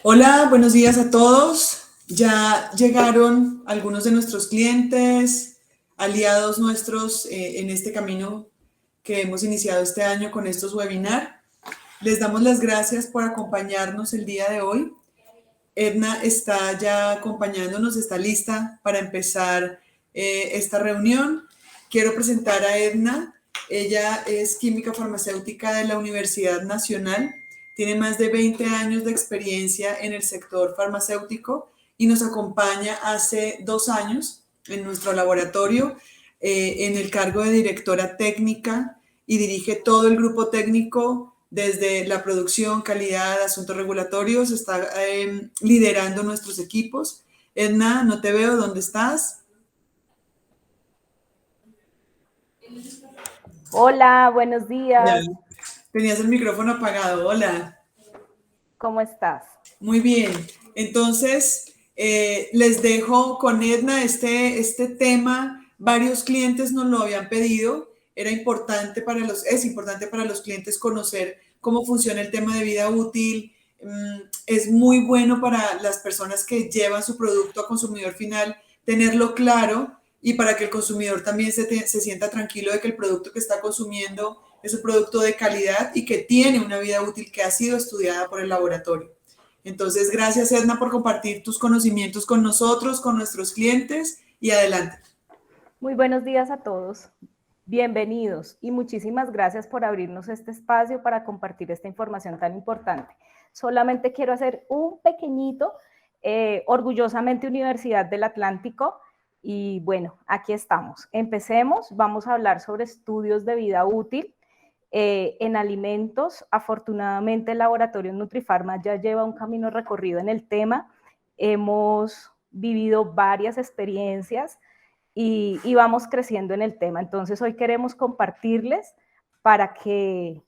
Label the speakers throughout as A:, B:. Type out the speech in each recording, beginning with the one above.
A: Hola, buenos días a todos. Ya llegaron algunos de nuestros clientes, aliados nuestros en este camino que hemos iniciado este año con estos webinars. Les damos las gracias por acompañarnos el día de hoy. Edna está ya acompañándonos, está lista para empezar esta reunión. Quiero presentar a Edna. Ella es química farmacéutica de la Universidad Nacional. Tiene más de 20 años de experiencia en el sector farmacéutico y nos acompaña hace 2 años en nuestro laboratorio en el cargo de directora técnica y dirige todo el grupo técnico desde la producción, calidad, asuntos regulatorios, está liderando nuestros equipos. Edna, no te veo, ¿dónde estás?
B: Hola, buenos días.
A: Ya, tenías el micrófono apagado, hola.
B: ¿Cómo estás?
A: Muy bien, entonces les dejo con Edna este tema. Varios clientes nos lo habían pedido. Es importante para los clientes conocer cómo funciona el tema de vida útil. Es muy bueno para las personas que llevan su producto a consumidor final tenerlo claro y para que el consumidor también se sienta tranquilo de que el producto que está consumiendo es un producto de calidad y que tiene una vida útil que ha sido estudiada por el laboratorio. Entonces, gracias Edna por compartir tus conocimientos con nosotros, con nuestros clientes y adelante.
B: Muy buenos días a todos. Bienvenidos y muchísimas gracias por abrirnos este espacio para compartir esta información tan importante. Solamente quiero hacer un pequeñito, orgullosamente Universidad del Atlántico, y bueno, aquí estamos. Empecemos, vamos a hablar sobre estudios de vida útil en alimentos. Afortunadamente el laboratorio Nutrifarma ya lleva un camino recorrido en el tema. Hemos vivido varias experiencias y vamos creciendo en el tema. Entonces hoy queremos compartirles para que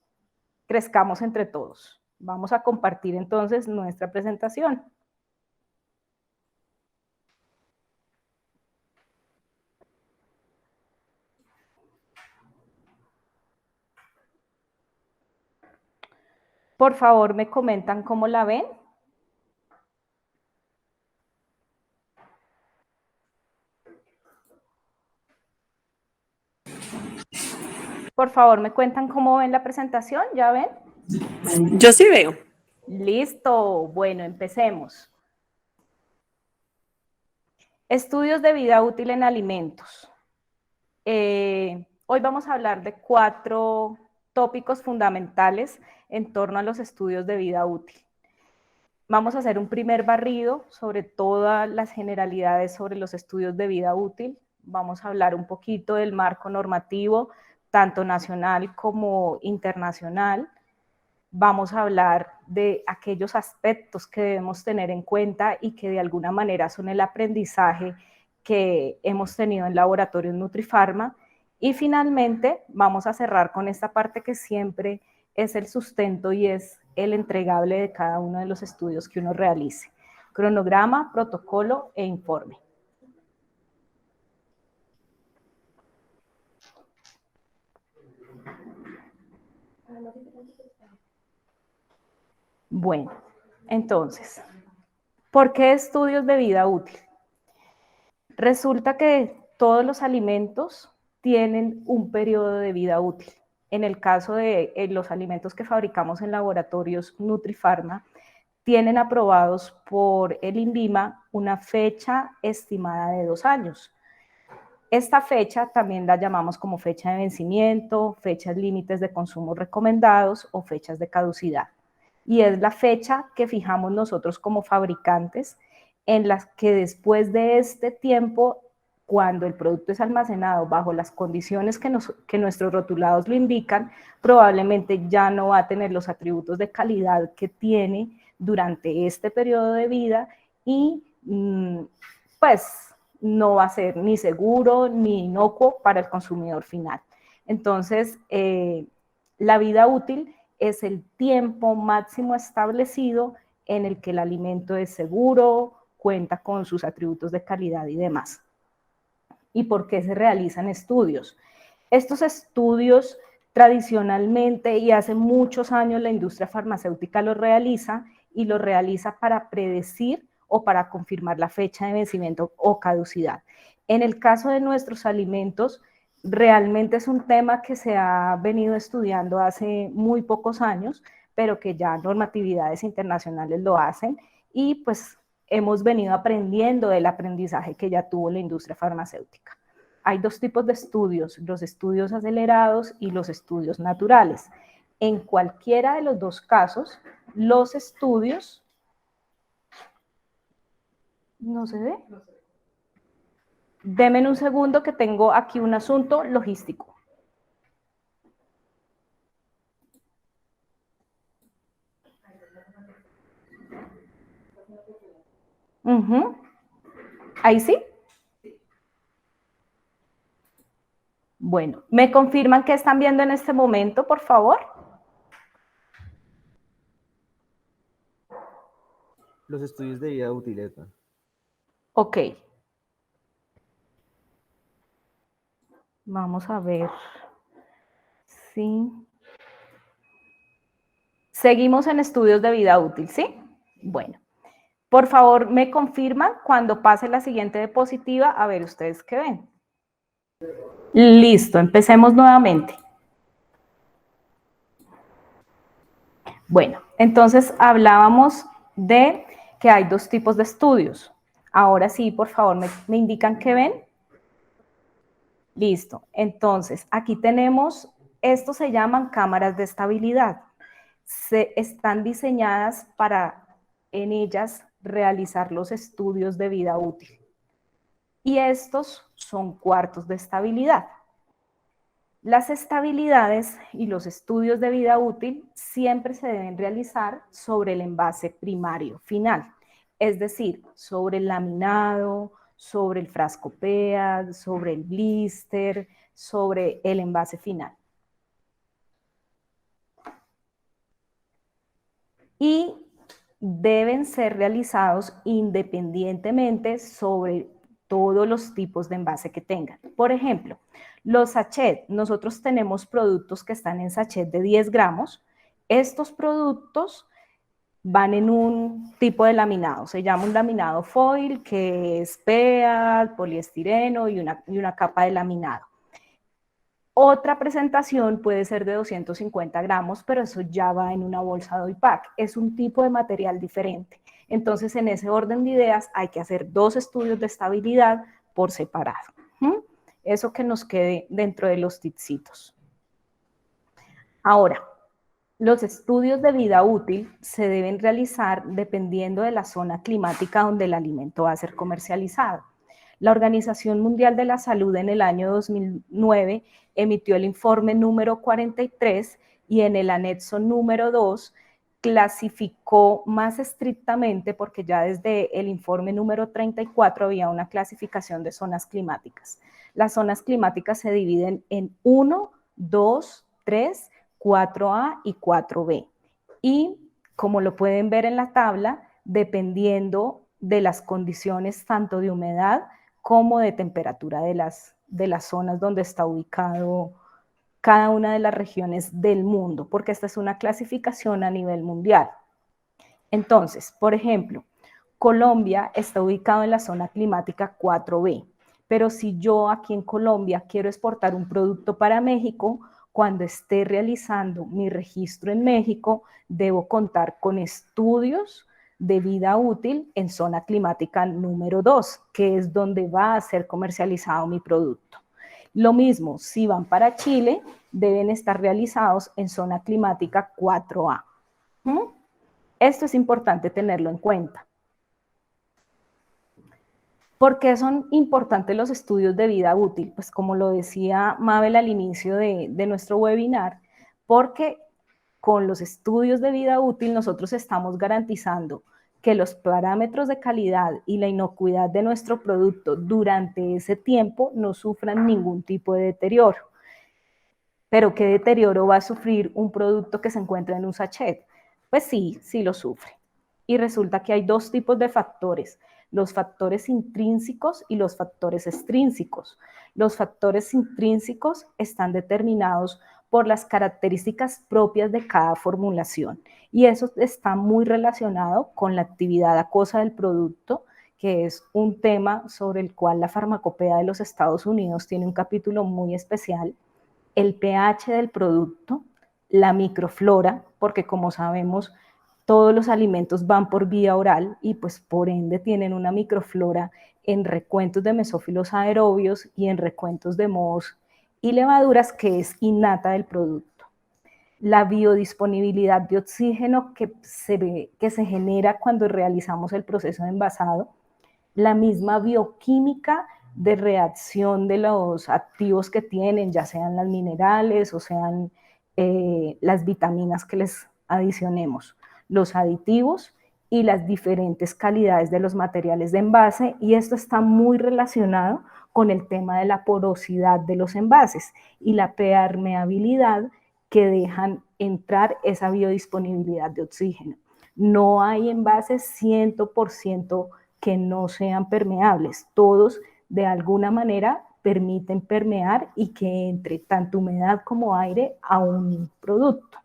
B: crezcamos entre todos. Vamos a compartir entonces nuestra presentación. Por favor, me comentan cómo la ven. Por favor, me cuentan cómo ven la presentación. ¿Ya ven?
C: Yo sí veo.
B: Listo. Bueno, empecemos. Estudios de vida útil en alimentos. Hoy vamos a hablar de 4 tópicos fundamentales en torno a los estudios de vida útil. Vamos a hacer un primer barrido sobre todas las generalidades sobre los estudios de vida útil. Vamos a hablar un poquito del marco normativo, tanto nacional como internacional. Vamos a hablar de aquellos aspectos que debemos tener en cuenta y que de alguna manera son el aprendizaje que hemos tenido en laboratorios Nutrifarma. Y finalmente vamos a cerrar con esta parte que siempre es el sustento y es el entregable de cada uno de los estudios que uno realice. Cronograma, protocolo e informe. Bueno, entonces, ¿por qué estudios de vida útil? Resulta que todos los alimentos tienen un periodo de vida útil. En el caso de los alimentos que fabricamos en laboratorios Nutrifarma, tienen aprobados por el INVIMA una fecha estimada de 2 años. Esta fecha también la llamamos como fecha de vencimiento, fechas límites de consumo recomendados o fechas de caducidad. Y es la fecha que fijamos nosotros como fabricantes en las que después de este tiempo, cuando el producto es almacenado bajo las condiciones que nuestros rotulados lo indican, probablemente ya no va a tener los atributos de calidad que tiene durante este periodo de vida y pues no va a ser ni seguro ni inocuo para el consumidor final. Entonces, la vida útil es el tiempo máximo establecido en el que el alimento es seguro, cuenta con sus atributos de calidad y demás. ¿Y por qué se realizan estudios? Estos estudios tradicionalmente y hace muchos años la industria farmacéutica los realiza y lo realiza para predecir o para confirmar la fecha de vencimiento o caducidad. En el caso de nuestros alimentos, realmente es un tema que se ha venido estudiando hace muy pocos años, pero que ya normatividades internacionales lo hacen y pues hemos venido aprendiendo del aprendizaje que ya tuvo la industria farmacéutica. Hay dos tipos de estudios, los estudios acelerados y los estudios naturales. En cualquiera de los dos casos, los estudios... ¿No se ve? Denme un segundo que tengo aquí un asunto logístico. ¿Ahí sí? Bueno, ¿me confirman qué están viendo en este momento, por favor?
D: Los estudios de vida útil, Edna.
B: Ok. Vamos a ver. Sí. Seguimos en estudios de vida útil, ¿sí? Bueno. Por favor, me confirman cuando pase la siguiente diapositiva, a ver ustedes qué ven. Listo, empecemos nuevamente. Bueno, entonces hablábamos de que hay dos tipos de estudios. Ahora sí, por favor, me indican qué ven. Listo, entonces aquí tenemos, estos se llaman cámaras de estabilidad. Están diseñadas para en ellas realizar los estudios de vida útil. Y estos son cuartos de estabilidad. Las estabilidades y los estudios de vida útil siempre se deben realizar sobre el envase primario final, es decir, sobre el laminado, sobre el frasco PEA, sobre el blister, sobre el envase final. Y deben ser realizados independientemente sobre todos los tipos de envase que tengan. Por ejemplo, los sachets, nosotros tenemos productos que están en sachet de 10 gramos. Estos productos van en un tipo de laminado, se llama un laminado foil, que es PEA, poliestireno y una capa de laminado. Otra presentación puede ser de 250 gramos, pero eso ya va en una bolsa de Doypack. Es un tipo de material diferente. Entonces, en ese orden de ideas, hay que hacer dos estudios de estabilidad por separado. Eso que nos quede dentro de los tipsitos. Ahora, los estudios de vida útil se deben realizar dependiendo de la zona climática donde el alimento va a ser comercializado. La Organización Mundial de la Salud en el año 2009 emitió el informe número 43 y en el anexo número 2 clasificó más estrictamente, porque ya desde el informe número 34 había una clasificación de zonas climáticas. Las zonas climáticas se dividen en 1, 2, 3, 4A y 4B. Y como lo pueden ver en la tabla, dependiendo de las condiciones tanto de humedad como de temperatura de las zonas donde está ubicado cada una de las regiones del mundo, porque esta es una clasificación a nivel mundial. Entonces, por ejemplo, Colombia está ubicado en la zona climática 4B, pero si yo aquí en Colombia quiero exportar un producto para México, cuando esté realizando mi registro en México, debo contar con estudios de vida útil en zona climática número 2, que es donde va a ser comercializado mi producto. Lo mismo, si van para Chile, deben estar realizados en zona climática 4A. Esto es importante tenerlo en cuenta. ¿Por qué son importantes los estudios de vida útil? Pues como lo decía Mabel al inicio de nuestro webinar, porque con los estudios de vida útil nosotros estamos garantizando que los parámetros de calidad y la inocuidad de nuestro producto durante ese tiempo no sufran ningún tipo de deterioro. ¿Pero qué deterioro va a sufrir un producto que se encuentra en un sachet? Pues sí, sí lo sufre. Y resulta que hay dos tipos de factores, los factores intrínsecos y los factores extrínsecos. Los factores intrínsecos están determinados por las características propias de cada formulación. Y eso está muy relacionado con la actividad acuosa del producto, que es un tema sobre el cual la Farmacopea de los Estados Unidos tiene un capítulo muy especial, el pH del producto, la microflora, porque como sabemos, todos los alimentos van por vía oral y pues por ende tienen una microflora en recuentos de mesófilos aerobios y en recuentos de mohos y levaduras que es innata del producto. La biodisponibilidad de oxígeno que se genera cuando realizamos el proceso de envasado, la misma bioquímica de reacción de los activos que tienen, ya sean las minerales o sean las vitaminas que les adicionemos, los aditivos y las diferentes calidades de los materiales de envase, y esto está muy relacionado con el tema de la porosidad de los envases y la permeabilidad que dejan entrar esa biodisponibilidad de oxígeno. No hay envases 100% que no sean permeables, todos de alguna manera permiten permear y que entre tanto humedad como aire a un producto.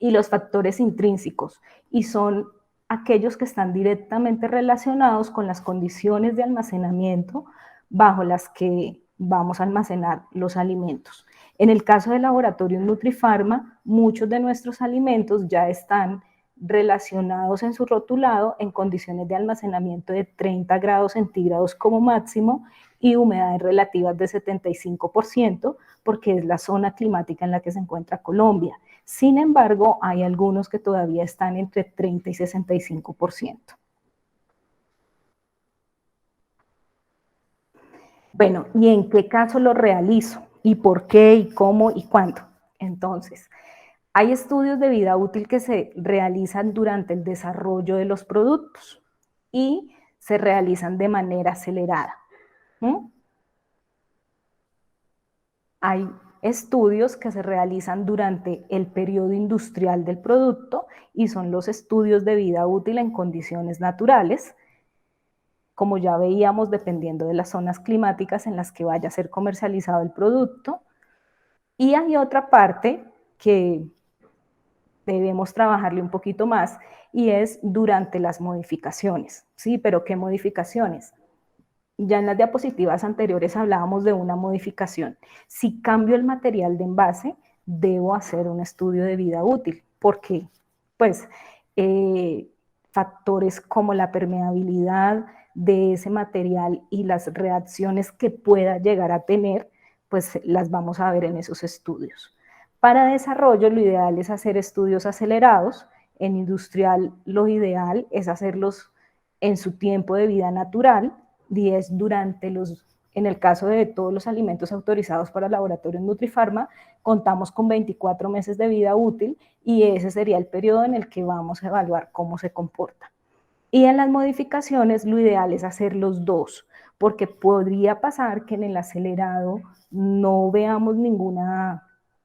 B: Y los factores intrínsecos, y son aquellos que están directamente relacionados con las condiciones de almacenamiento bajo las que vamos a almacenar los alimentos. En el caso del laboratorio Nutrifarma, muchos de nuestros alimentos ya están relacionados en su rotulado en condiciones de almacenamiento de 30 grados centígrados como máximo y humedades relativas de 75%, porque es la zona climática en la que se encuentra Colombia. Sin embargo, hay algunos que todavía están entre 30 y 65%. Bueno, ¿y en qué caso lo realizo? ¿Y por qué? ¿Y cómo? ¿Y cuándo? Entonces, hay estudios de vida útil que se realizan durante el desarrollo de los productos y se realizan de manera acelerada. Hay estudios que se realizan durante el periodo industrial del producto y son los estudios de vida útil en condiciones naturales, como ya veíamos, dependiendo de las zonas climáticas en las que vaya a ser comercializado el producto. Y hay otra parte que debemos trabajarle un poquito más y es durante las modificaciones. ¿Sí? ¿Pero qué modificaciones? Ya en las diapositivas anteriores hablábamos de una modificación. Si cambio el material de envase, debo hacer un estudio de vida útil, porque pues factores como la permeabilidad de ese material y las reacciones que pueda llegar a tener, pues las vamos a ver en esos estudios. Para desarrollo, lo ideal es hacer estudios acelerados. En industrial, lo ideal es hacerlos en su tiempo de vida natural, 10 durante en el caso de todos los alimentos autorizados para laboratorios Nutrifarma, contamos con 24 meses de vida útil y ese sería el periodo en el que vamos a evaluar cómo se comporta. Y en las modificaciones lo ideal es hacer los dos, porque podría pasar que en el acelerado no veamos ningún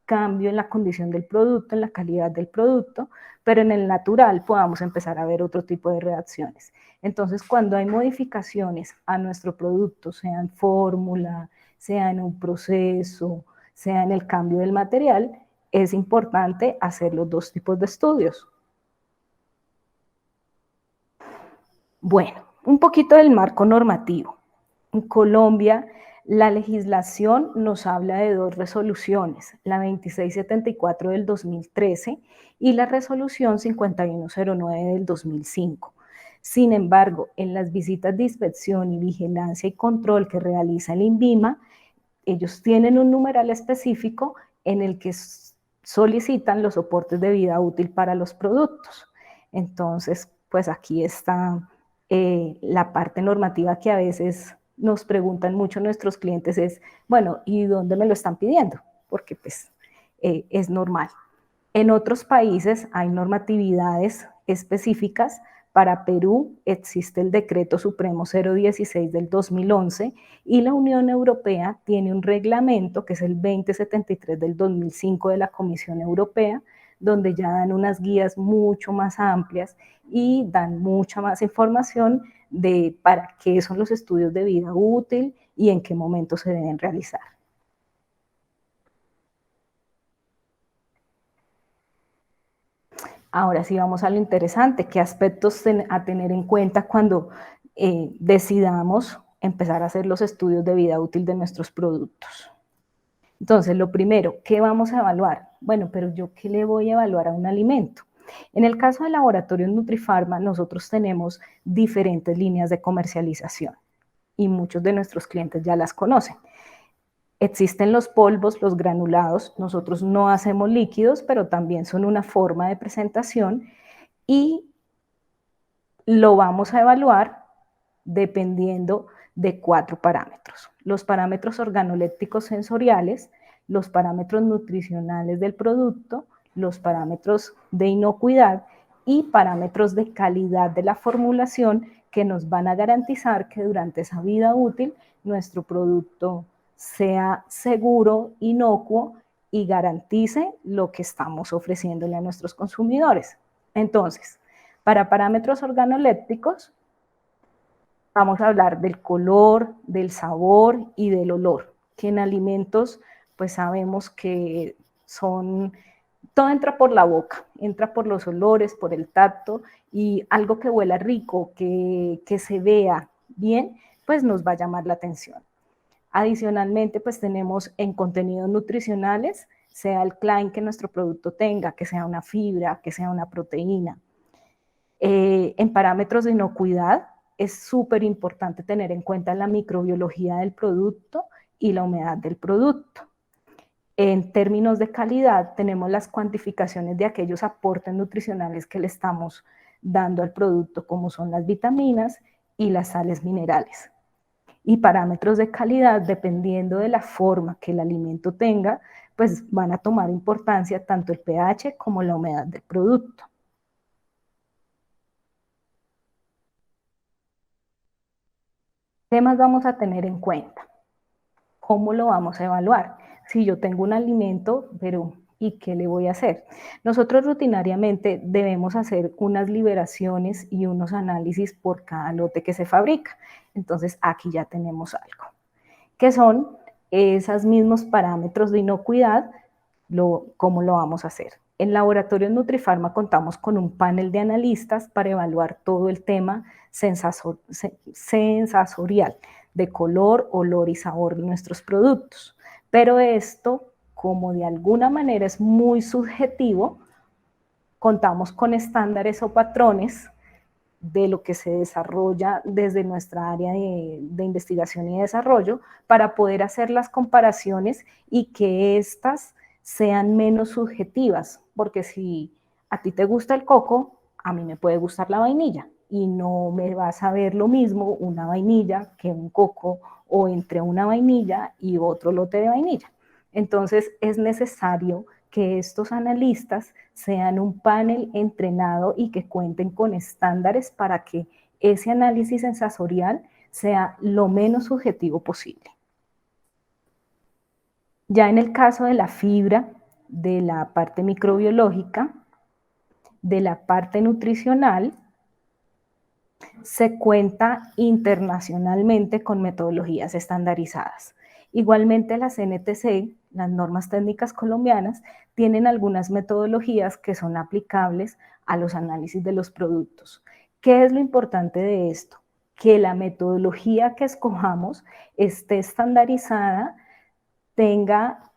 B: cambio en la condición del producto, en la calidad del producto, pero en el natural podamos empezar a ver otro tipo de reacciones. Entonces, cuando hay modificaciones a nuestro producto, sea en fórmula, sea en un proceso, sea en el cambio del material, es importante hacer los dos tipos de estudios. Bueno, un poquito del marco normativo. En Colombia, la legislación nos habla de dos resoluciones, la 2674 del 2013 y la resolución 5109 del 2005. Sin embargo, en las visitas de inspección y vigilancia y control que realiza el INVIMA, ellos tienen un numeral específico en el que solicitan los soportes de vida útil para los productos. Entonces, pues aquí está la parte normativa que a veces nos preguntan mucho nuestros clientes es, bueno, ¿y dónde me lo están pidiendo? Porque pues es normal. En otros países hay normatividades específicas. Para Perú existe el Decreto Supremo 016 del 2011 y la Unión Europea tiene un reglamento que es el 2073 del 2005 de la Comisión Europea, donde ya dan unas guías mucho más amplias y dan mucha más información de para qué son los estudios de vida útil y en qué momento se deben realizar. Ahora sí vamos a lo interesante, qué aspectos a tener en cuenta cuando decidamos empezar a hacer los estudios de vida útil de nuestros productos. Entonces, lo primero, ¿qué vamos a evaluar? Bueno, pero ¿yo qué le voy a evaluar a un alimento? En el caso de Laboratorios Nutrifarma, nosotros tenemos diferentes líneas de comercialización y muchos de nuestros clientes ya las conocen. Existen los polvos, los granulados, nosotros no hacemos líquidos, pero también son una forma de presentación y lo vamos a evaluar dependiendo de 4 parámetros. Los parámetros organolépticos sensoriales, los parámetros nutricionales del producto, los parámetros de inocuidad y parámetros de calidad de la formulación que nos van a garantizar que durante esa vida útil nuestro producto sea seguro, inocuo y garantice lo que estamos ofreciéndole a nuestros consumidores. Entonces, para parámetros organolépticos, vamos a hablar del color, del sabor y del olor, que en alimentos pues sabemos que todo entra por la boca, entra por los olores, por el tacto y algo que huela rico, que se vea bien, pues nos va a llamar la atención. Adicionalmente, pues tenemos en contenidos nutricionales, sea el CLAIM que nuestro producto tenga, que sea una fibra, que sea una proteína. En parámetros de inocuidad, es súper importante tener en cuenta la microbiología del producto y la humedad del producto. En términos de calidad, tenemos las cuantificaciones de aquellos aportes nutricionales que le estamos dando al producto, como son las vitaminas y las sales minerales. Y parámetros de calidad, dependiendo de la forma que el alimento tenga, pues van a tomar importancia tanto el pH como la humedad del producto. ¿Qué más vamos a tener en cuenta? ¿Cómo lo vamos a evaluar? Si yo tengo un alimento, pero ¿y qué le voy a hacer? Nosotros rutinariamente debemos hacer unas liberaciones y unos análisis por cada lote que se fabrica. Entonces aquí ya tenemos algo, que son esos mismos parámetros de inocuidad, ¿cómo lo vamos a hacer? En Laboratorios Nutrifarma contamos con un panel de analistas para evaluar todo el tema sensorial de color, olor y sabor de nuestros productos. Pero esto, como de alguna manera es muy subjetivo, contamos con estándares o patrones de lo que se desarrolla desde nuestra área de investigación y desarrollo para poder hacer las comparaciones y que éstas sean menos subjetivas, porque si a ti te gusta el coco, a mí me puede gustar la vainilla y no me va a saber lo mismo una vainilla que un coco o entre una vainilla y otro lote de vainilla. Entonces es necesario que estos analistas sean un panel entrenado y que cuenten con estándares para que ese análisis sensorial sea lo menos subjetivo posible. Ya en el caso de la fibra, de la parte microbiológica, de la parte nutricional, se cuenta internacionalmente con metodologías estandarizadas. Igualmente las NTC, las normas técnicas colombianas, tienen algunas metodologías que son aplicables a los análisis de los productos. ¿Qué es lo importante de esto? Que la metodología que escojamos esté estandarizada, tenga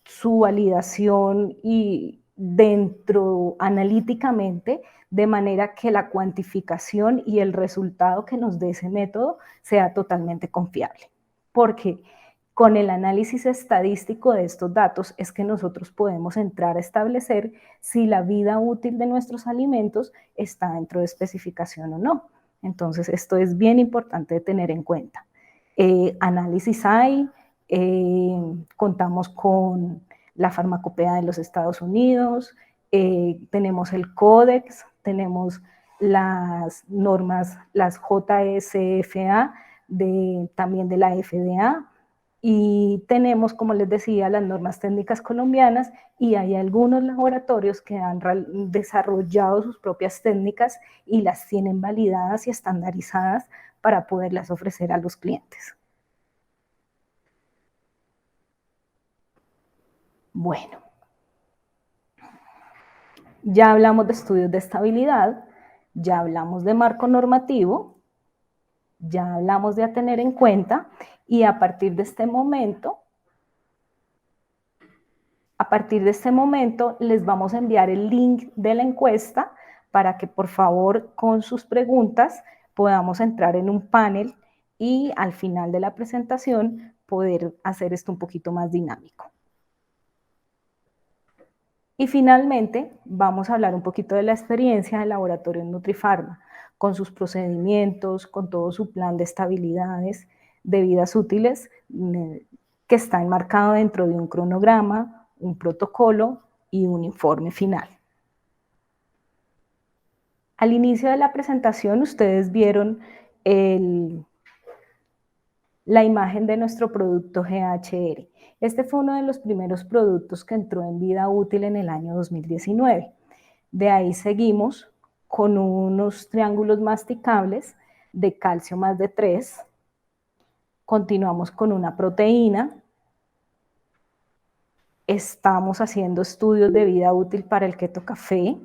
B: su validación y dentro analíticamente, de manera que la cuantificación y el resultado que nos dé ese método sea totalmente confiable. Porque con el análisis estadístico de estos datos es que nosotros podemos entrar a establecer si la vida útil de nuestros alimentos está dentro de especificación o no. Entonces, esto es bien importante de tener en cuenta. Análisis hay, contamos con la farmacopea de los Estados Unidos, tenemos el Códex, tenemos las normas, las JSFA, también de la FDA, y tenemos, como les decía, las normas técnicas colombianas y hay algunos laboratorios que han desarrollado sus propias técnicas y las tienen validadas y estandarizadas para poderlas ofrecer a los clientes. Bueno, Ya hablamos de estudios de estabilidad, ya hablamos de marco normativo, ya hablamos de a tener en cuenta y a partir de este momento les vamos a enviar el link de la encuesta para que por favor con sus preguntas podamos entrar en un panel y al final de la presentación poder hacer esto un poquito más dinámico. Y finalmente vamos a hablar un poquito de la experiencia del laboratorio en Nutrifarma, con sus procedimientos, con todo su plan de estabilidades, de vidas útiles, que está enmarcado dentro de un cronograma, un protocolo y un informe final. Al inicio de la presentación ustedes vieron la imagen de nuestro producto GHR. Este fue uno de los primeros productos que entró en vida útil en el año 2019. De ahí seguimos con unos triángulos masticables de calcio más de 3. Continuamos con una proteína. Estamos haciendo estudios de vida útil para el keto café,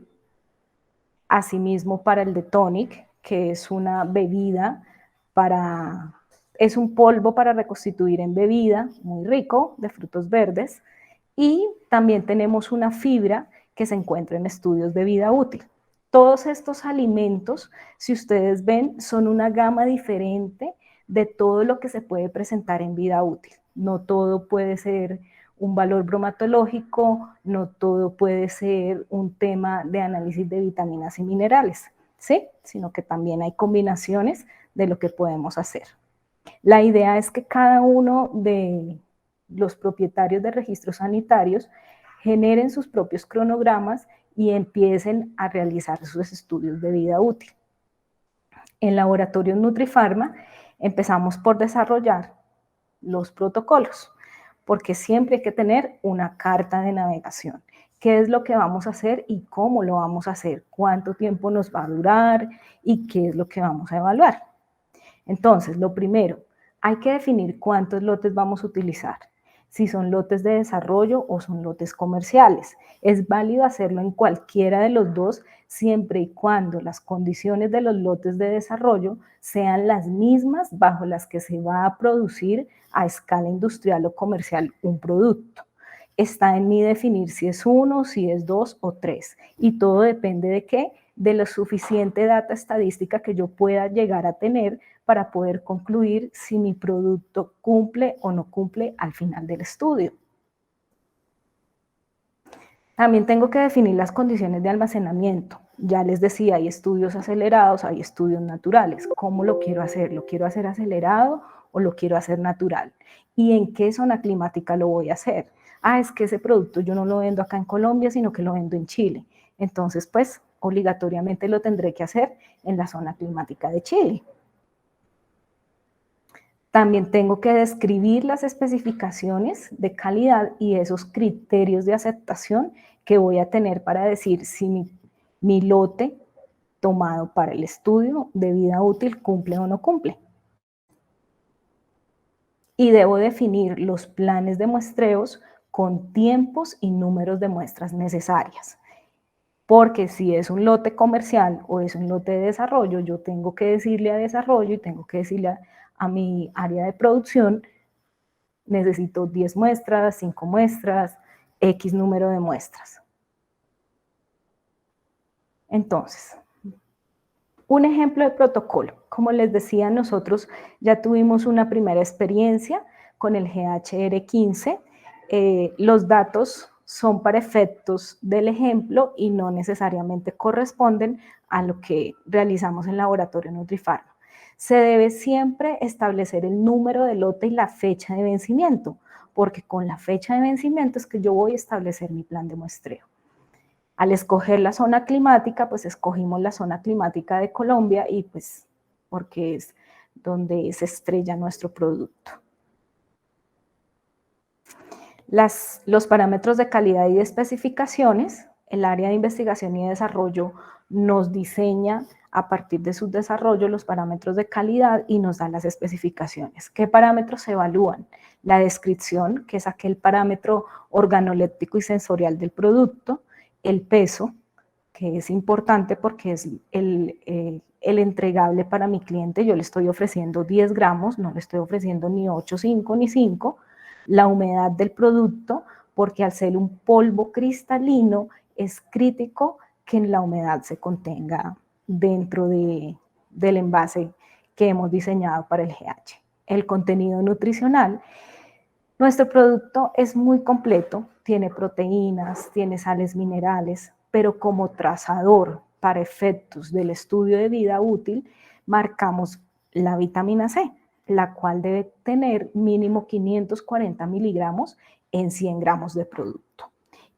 B: asimismo para el de tonic, que es una bebida es un polvo para reconstituir en bebida, muy rico, de frutos verdes, y también tenemos una fibra que se encuentra en estudios de vida útil. Todos estos alimentos, si ustedes ven, son una gama diferente de todo lo que se puede presentar en vida útil. No todo puede ser un valor bromatológico, no todo puede ser un tema de análisis de vitaminas y minerales, ¿sí? Sino que también hay combinaciones de lo que podemos hacer. La idea es que cada uno de los propietarios de registros sanitarios generen sus propios cronogramas y empiecen a realizar sus estudios de vida útil. En Laboratorio Nutrifarma empezamos por desarrollar los protocolos, porque siempre hay que tener una carta de navegación. ¿Qué es lo que vamos a hacer y cómo lo vamos a hacer? ¿Cuánto tiempo nos va a durar y qué es lo que vamos a evaluar? Entonces, lo primero, hay que definir cuántos lotes vamos a utilizar, si son lotes de desarrollo o son lotes comerciales. Es válido hacerlo en cualquiera de los dos, siempre y cuando las condiciones de los lotes de desarrollo sean las mismas bajo las que se va a producir a escala industrial o comercial un producto. Está en mí definir si es 1, si es 2 o 3, y todo depende de qué, de la suficiente data estadística que yo pueda llegar a tener para poder concluir si mi producto cumple o no cumple al final del estudio. También tengo que definir las condiciones de almacenamiento. Ya les decía, hay estudios acelerados, hay estudios naturales. ¿Cómo lo quiero hacer? ¿Lo quiero hacer acelerado o lo quiero hacer natural? ¿Y en qué zona climática lo voy a hacer? Es que ese producto yo no lo vendo acá en Colombia, sino que lo vendo en Chile. Entonces, pues, obligatoriamente lo tendré que hacer en la zona climática de Chile. También tengo que describir las especificaciones de calidad y esos criterios de aceptación que voy a tener para decir si mi lote tomado para el estudio de vida útil cumple o no cumple. Y debo definir los planes de muestreos con tiempos y números de muestras necesarias. Porque si es un lote comercial o es un lote de desarrollo, yo tengo que decirle a desarrollo y tengo que decirle a mi área de producción, necesito 10 muestras, 5 muestras, X número de muestras. Entonces, un ejemplo de protocolo. Como les decía, nosotros ya tuvimos una primera experiencia con el GHR15. Los datos son para efectos del ejemplo y no necesariamente corresponden a lo que realizamos en Laboratorio Nutrifarma. Se debe siempre establecer el número de lote y la fecha de vencimiento, porque con la fecha de vencimiento es que yo voy a establecer mi plan de muestreo. Al escoger la zona climática, pues escogimos la zona climática de Colombia y pues porque es donde se estrella nuestro producto. Los parámetros de calidad y de especificaciones, el área de investigación y desarrollo nos diseña a partir de su desarrollo los parámetros de calidad y nos da las especificaciones. ¿Qué parámetros se evalúan? La descripción, que es aquel parámetro organoléptico y sensorial del producto, el peso, que es importante porque es el entregable para mi cliente. Yo le estoy ofreciendo 10 gramos, no le estoy ofreciendo ni 8, 5 ni 5. La humedad del producto, porque al ser un polvo cristalino es crítico que la humedad se contenga dentro del envase que hemos diseñado para el GH. El contenido nutricional. Nuestro producto es muy completo, tiene proteínas, tiene sales minerales, pero como trazador para efectos del estudio de vida útil, marcamos la vitamina C, la cual debe tener mínimo 540 miligramos en 100 gramos de producto.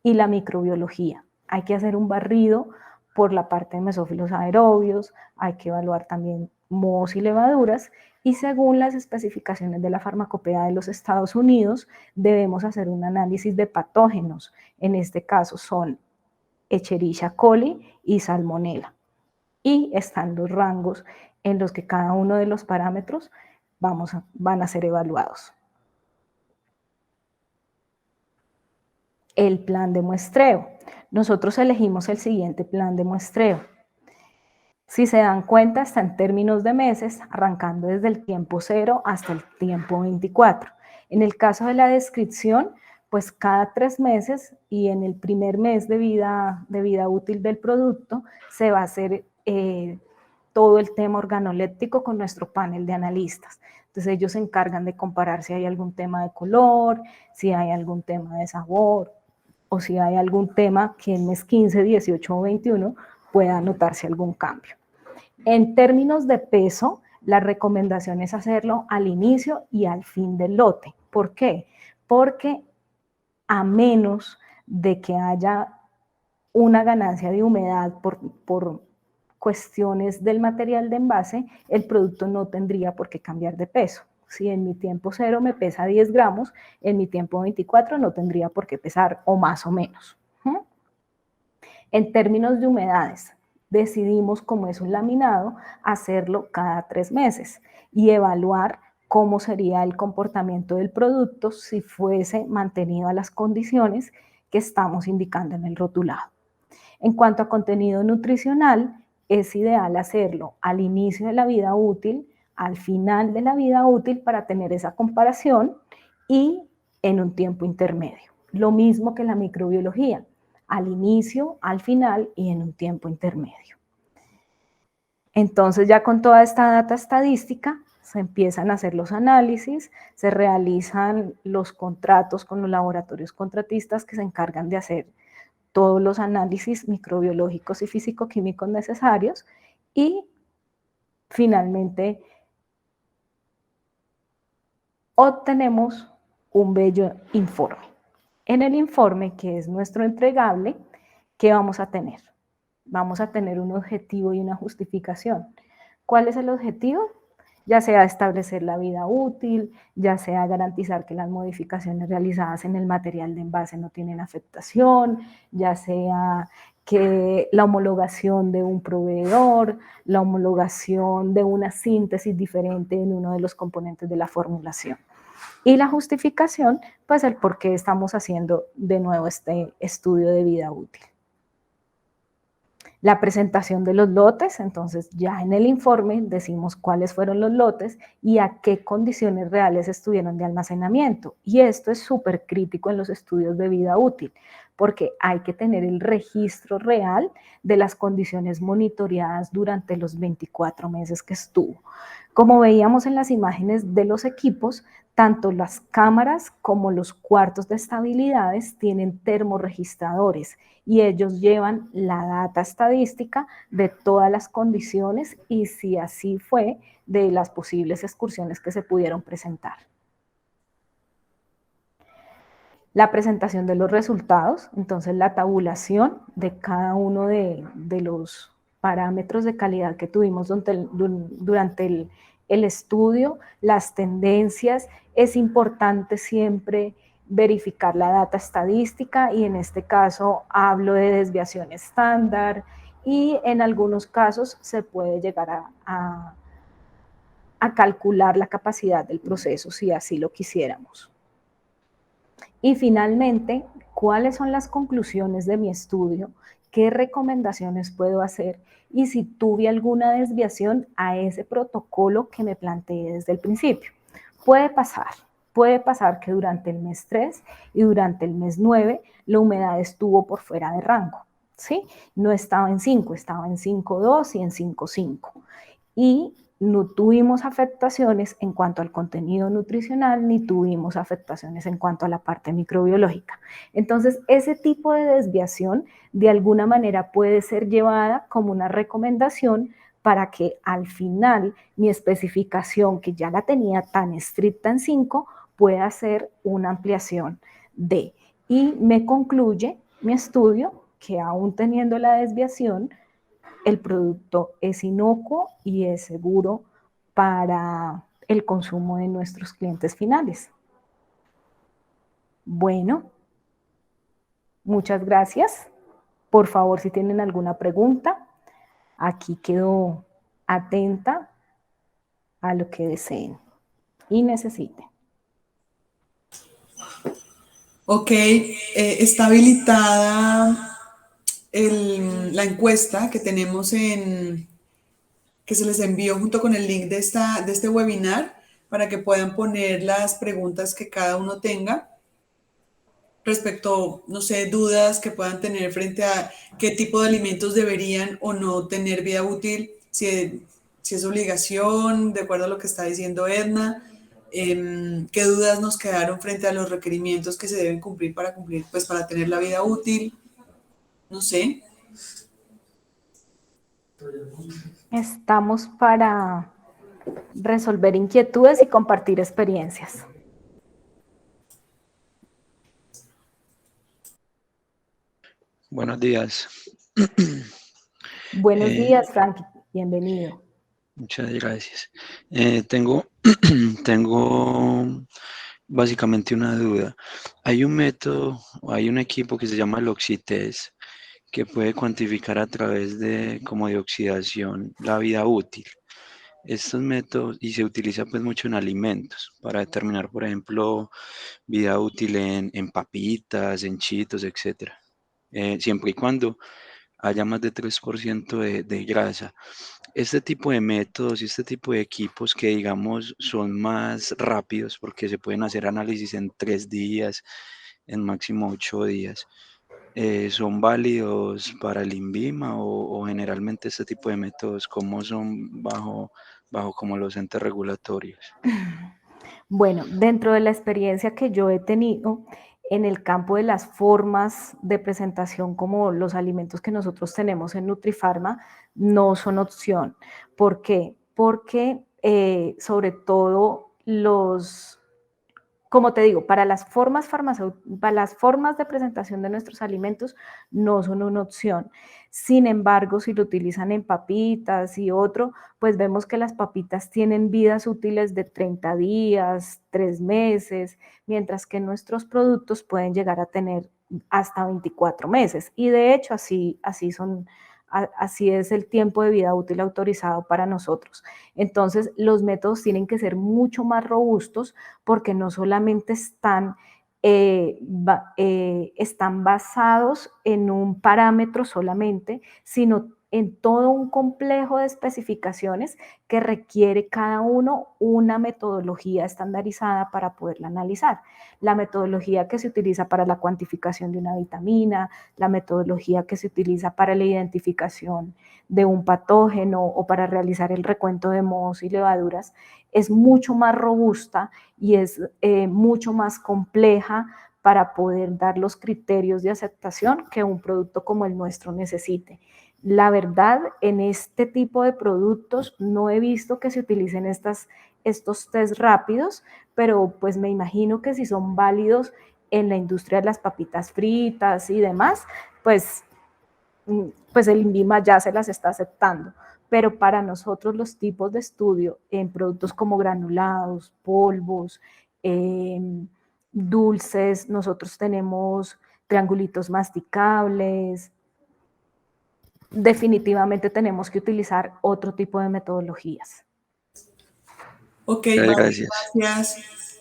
B: Y la microbiología, hay que hacer un barrido por la parte de mesófilos aerobios, hay que evaluar también mohos y levaduras, y según las especificaciones de la farmacopea de los Estados Unidos, debemos hacer un análisis de patógenos. En este caso son Escherichia coli y Salmonella. Y están los rangos en los que cada uno de los parámetros van a ser evaluados. El plan de muestreo. Nosotros elegimos el siguiente plan de muestreo. Si se dan cuenta, está en términos de meses, arrancando desde el tiempo 0 hasta el tiempo 24. En el caso de la descripción, pues cada 3 meses y en el primer mes de vida útil del producto se va a hacer todo el tema organoléptico con nuestro panel de analistas. Entonces ellos se encargan de comparar si hay algún tema de color, si hay algún tema de sabor o si hay algún tema que en mes 15, 18 o 21 pueda notarse algún cambio. En términos de peso, la recomendación es hacerlo al inicio y al fin del lote. ¿Por qué? Porque a menos de que haya una ganancia de humedad por cuestiones del material de envase, el producto no tendría por qué cambiar de peso. Si en mi tiempo 0 me pesa 10 gramos, en mi tiempo 24 no tendría por qué pesar o más o menos. En términos de humedades, decidimos, como es un laminado, hacerlo cada 3 meses y evaluar cómo sería el comportamiento del producto si fuese mantenido a las condiciones que estamos indicando en el rotulado. En cuanto a contenido nutricional, es ideal hacerlo al inicio de la vida útil, al final de la vida útil para tener esa comparación y en un tiempo intermedio. Lo mismo que la microbiología, al inicio, al final y en un tiempo intermedio. Entonces ya con toda esta data estadística se empiezan a hacer los análisis, se realizan los contratos con los laboratorios contratistas que se encargan de hacer todos los análisis microbiológicos y físico-químicos necesarios y finalmente obtenemos un bello informe. En el informe, que es nuestro entregable, ¿qué vamos a tener? Vamos a tener un objetivo y una justificación. ¿Cuál es el objetivo? Ya sea establecer la vida útil, ya sea garantizar que las modificaciones realizadas en el material de envase no tienen afectación, ya sea que la homologación de un proveedor, la homologación de una síntesis diferente en uno de los componentes de la formulación. Y la justificación, pues el por qué estamos haciendo de nuevo este estudio de vida útil. La presentación de los lotes, entonces ya en el informe decimos cuáles fueron los lotes y a qué condiciones reales estuvieron de almacenamiento. Y esto es súper crítico en los estudios de vida útil, porque hay que tener el registro real de las condiciones monitoreadas durante los 24 meses que estuvo. Como veíamos en las imágenes de los equipos, tanto las cámaras como los cuartos de estabilidades tienen termorregistradores y ellos llevan la data estadística de todas las condiciones y si así fue, de las posibles excursiones que se pudieron presentar. La presentación de los resultados, entonces la tabulación de cada uno de los parámetros de calidad que tuvimos durante el estudio, las tendencias. Es importante siempre verificar la data estadística y en este caso hablo de desviación estándar y en algunos casos se puede llegar a calcular la capacidad del proceso si así lo quisiéramos. Y finalmente, ¿cuáles son las conclusiones de mi estudio qué recomendaciones puedo hacer y si tuve alguna desviación a ese protocolo que me planteé desde el principio. Puede pasar que durante el mes 3 y durante el mes 9 la humedad estuvo por fuera de rango, ¿sí? No estaba en 5, estaba en 5,2 y en 5,5. Y no tuvimos afectaciones en cuanto al contenido nutricional, ni tuvimos afectaciones en cuanto a la parte microbiológica. Entonces, ese tipo de desviación de alguna manera puede ser llevada como una recomendación para que al final mi especificación, que ya la tenía tan estricta en 5, pueda hacer una ampliación de. Y me concluye mi estudio que aún teniendo la desviación, el producto es inocuo y es seguro para el consumo de nuestros clientes finales. Bueno, muchas gracias. Por favor, si tienen alguna pregunta, aquí quedo atenta a lo que deseen y necesiten.
A: Ok, está habilitada la encuesta que tenemos que se les envió junto con el link de este webinar para que puedan poner las preguntas que cada uno tenga respecto, no sé, dudas que puedan tener frente a qué tipo de alimentos deberían o no tener vida útil, si es obligación, de acuerdo a lo que está diciendo Edna, qué dudas nos quedaron frente a los requerimientos que se deben cumplir, pues para tener la vida útil, no sé.
B: Estamos para resolver inquietudes y compartir experiencias.
E: Buenos días.
B: Buenos días, Frankie. Bienvenido.
E: Muchas gracias. Tengo básicamente una duda. Hay un método, hay un equipo que se llama el Oxitest que puede cuantificar a través de oxidación la vida útil. Estos métodos, y se utiliza pues mucho en alimentos para determinar, por ejemplo, vida útil en papitas, en chitos, etcétera. Siempre y cuando haya más de 3% de grasa. Este tipo de métodos y este tipo de equipos que digamos son más rápidos porque se pueden hacer análisis en 3 días, en máximo 8 días, ¿son válidos para el INVIMA o generalmente este tipo de métodos cómo son bajo como los entes regulatorios?
B: Bueno, dentro de la experiencia que yo he tenido en el campo de las formas de presentación como los alimentos que nosotros tenemos en Nutrifarma, no son opción. ¿Por qué? Porque sobre todo como te digo, para las formas de presentación de nuestros alimentos no son una opción. Sin embargo, si lo utilizan en papitas y otro, pues vemos que las papitas tienen vidas útiles de 30 días, 3 meses, mientras que nuestros productos pueden llegar a tener hasta 24 meses. Y de hecho, así es el tiempo de vida útil autorizado para nosotros. Entonces, los métodos tienen que ser mucho más robustos porque no solamente están basados en un parámetro solamente, sino en todo un complejo de especificaciones que requiere cada uno una metodología estandarizada para poderla analizar. La metodología que se utiliza para la cuantificación de una vitamina, la metodología que se utiliza para la identificación de un patógeno o para realizar el recuento de mohos y levaduras, es mucho más robusta y es mucho más compleja para poder dar los criterios de aceptación que un producto como el nuestro necesite. La verdad, en este tipo de productos no he visto que se utilicen estos test rápidos, pero pues me imagino que si son válidos en la industria de las papitas fritas y demás, pues el INVIMA ya se las está aceptando. Pero para nosotros los tipos de estudio en productos como granulados, polvos, dulces, nosotros tenemos triangulitos masticables. Definitivamente tenemos que utilizar otro tipo de metodologías.
A: Ok,
E: Gracias.
A: gracias.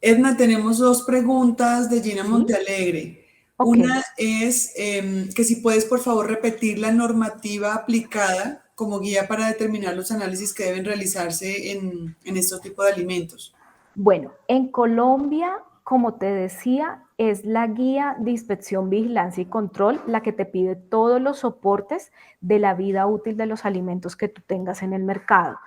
A: Edna, tenemos 2 preguntas de Gina Montealegre.
B: Ok.
A: Una es que si puedes, por favor, repetir la normativa aplicada como guía para determinar los análisis que deben realizarse en estos tipos de alimentos.
B: Bueno, en Colombia, como te decía, es la guía de inspección, vigilancia y control la que te pide todos los soportes de la vida útil de los alimentos que tú tengas en el mercado.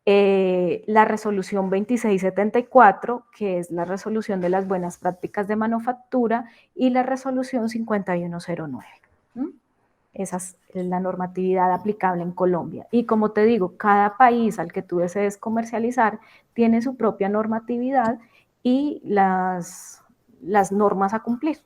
B: La resolución 2674, que es la resolución de las buenas prácticas de manufactura, y la resolución 5109. ¿Mm? Esa es la normatividad aplicable en Colombia. Y como te digo, cada país al que tú desees comercializar tiene su propia normatividad y las normas a cumplir.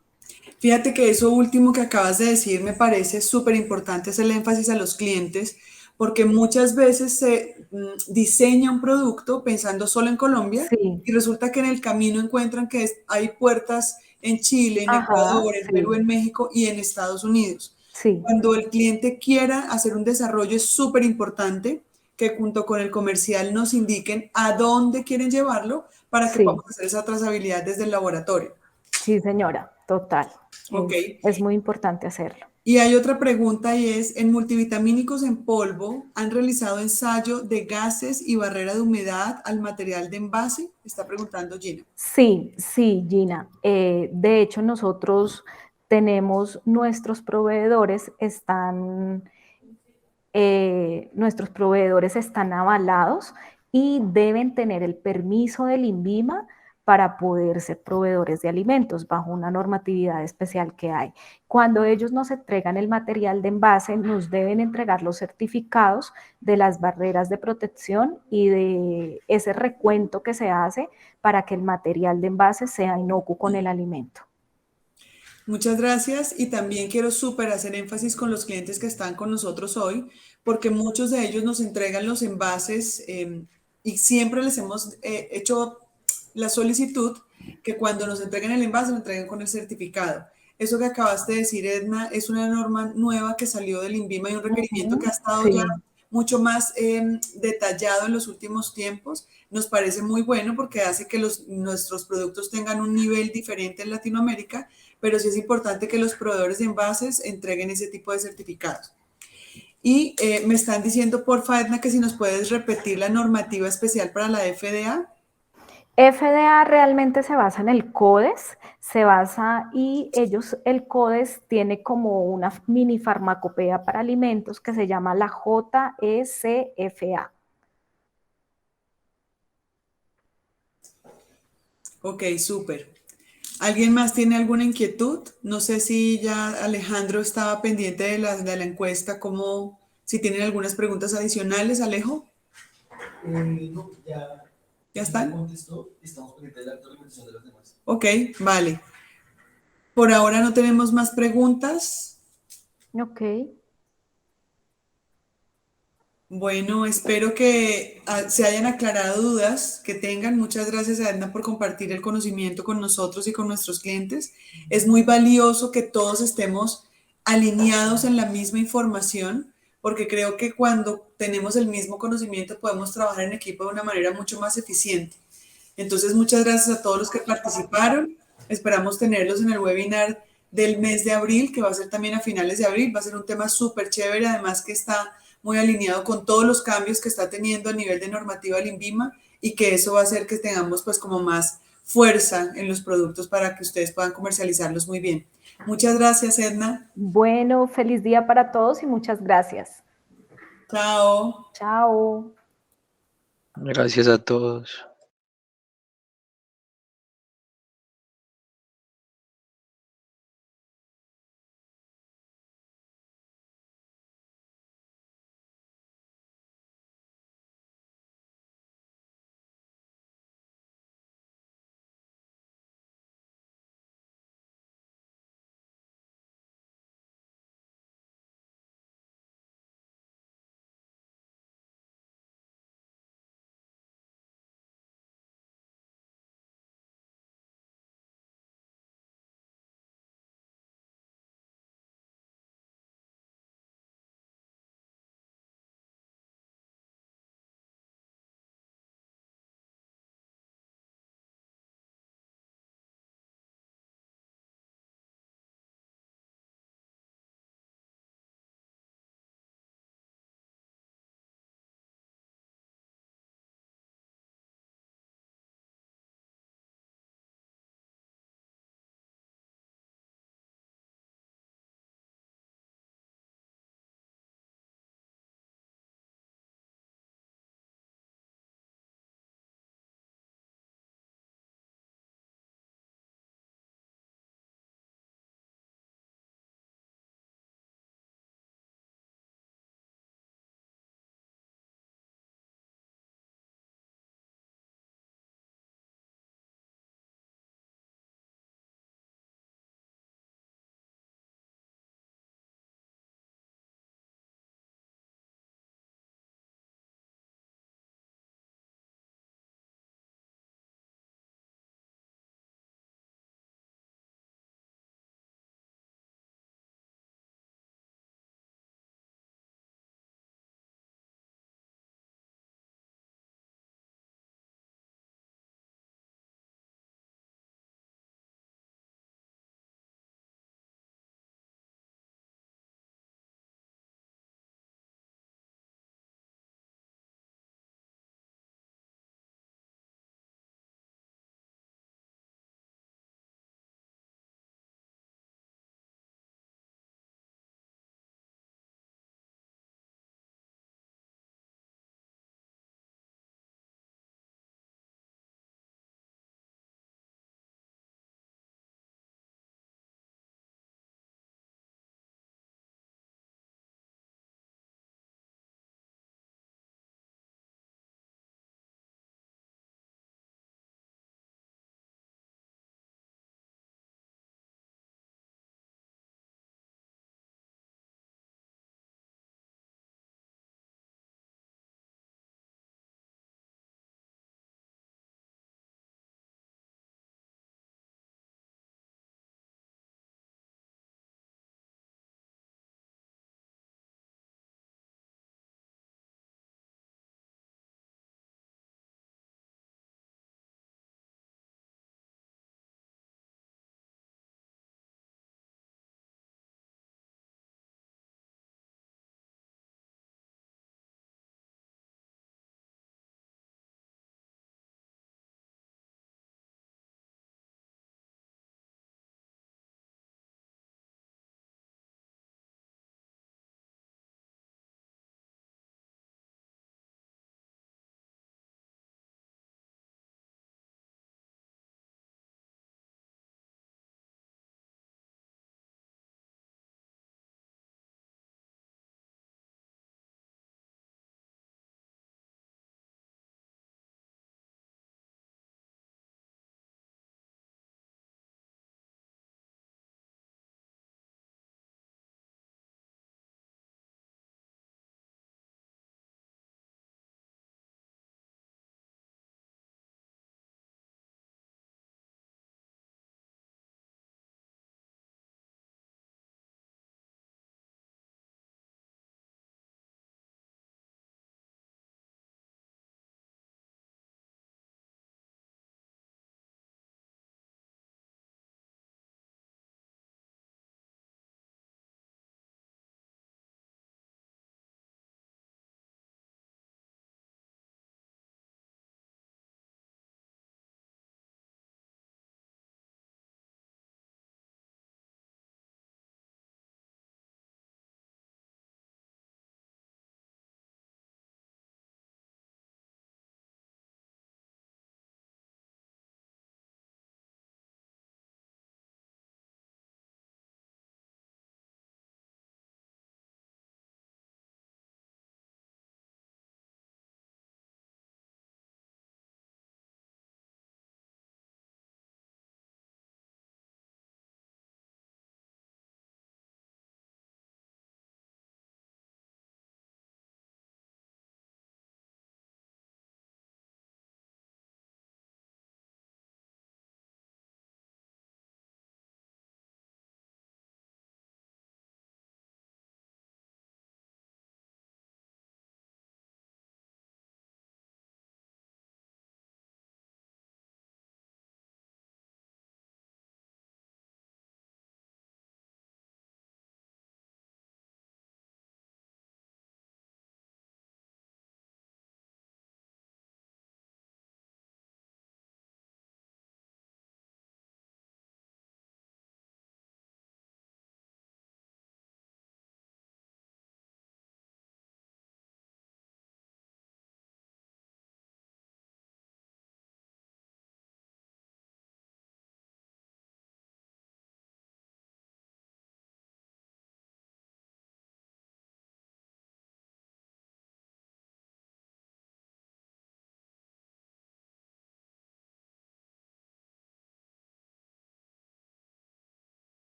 A: Fíjate que eso último que acabas de decir me parece súper importante, es el énfasis a los clientes, porque muchas veces se diseña un producto pensando solo en Colombia
B: Sí.
A: y resulta que en el camino encuentran que hay puertas en Chile, en
B: Ajá,
A: Ecuador, en Perú,
B: sí,
A: en México y en Estados Unidos.
B: sí,
A: Cuando el cliente quiera hacer un desarrollo es súper importante que junto con el comercial nos indiquen a dónde quieren llevarlo para que
B: sí,
A: podamos hacer esa trazabilidad desde el laboratorio.
B: sí, señora, total.
A: Ok.
B: Es muy importante hacerlo.
A: Y hay otra pregunta y es, ¿en multivitamínicos en polvo han realizado ensayo de gases y barrera de humedad al material de envase? Está preguntando Gina.
B: Sí, sí, Gina. De hecho, nosotros tenemos nuestros proveedores están avalados y deben tener el permiso del INVIMA para poder ser proveedores de alimentos bajo una normatividad especial que hay. Cuando ellos nos entregan el material de envase, nos deben entregar los certificados de las barreras de protección y de ese recuento que se hace para que el material de envase sea inocuo con el alimento.
A: Muchas gracias y también quiero súper hacer énfasis con los clientes que están con nosotros hoy, porque muchos de ellos nos entregan los envases y siempre les hemos hecho la solicitud que cuando nos entreguen el envase lo entreguen con el certificado. Eso que acabaste de decir, Edna, es una norma nueva que salió del INVIMA y un requerimiento que ha estado ya
B: Sí.
A: mucho más detallado en los últimos tiempos. Nos parece muy bueno porque hace que nuestros productos tengan un nivel diferente en Latinoamérica, pero sí es importante que los proveedores de envases entreguen ese tipo de certificados. Y me están diciendo, porfa, Edna, que si nos puedes repetir la normativa especial para la FDA.
B: FDA realmente se basa en el CODES, el CODES tiene como una mini farmacopea para alimentos que se llama la JECFA.
A: Ok, súper. ¿Alguien más tiene alguna inquietud? No sé si ya Alejandro estaba pendiente de la encuesta, si tienen algunas preguntas adicionales, Alejo.
F: No,
A: ¿Ya están?
F: contestó, estamos pendientes de la actualización de los demás.
A: Ok, vale. Por ahora no tenemos más preguntas.
B: Ok.
A: Bueno, espero que se hayan aclarado dudas que tengan. Muchas gracias a Edna por compartir el conocimiento con nosotros y con nuestros clientes. Es muy valioso que todos estemos alineados en la misma información, porque creo que cuando tenemos el mismo conocimiento podemos trabajar en equipo de una manera mucho más eficiente. Entonces, muchas gracias a todos los que participaron. Esperamos tenerlos en el webinar del mes de abril, que va a ser también a finales de abril. Va a ser un tema súper chévere, además que está muy alineado con todos los cambios que está teniendo a nivel de normativa el INVIMA y que eso va a hacer que tengamos pues como más fuerza en los productos para que ustedes puedan comercializarlos muy bien. Muchas gracias, Edna.
B: Bueno, feliz día para todos y muchas gracias.
A: Chao.
B: Chao.
E: Gracias a todos.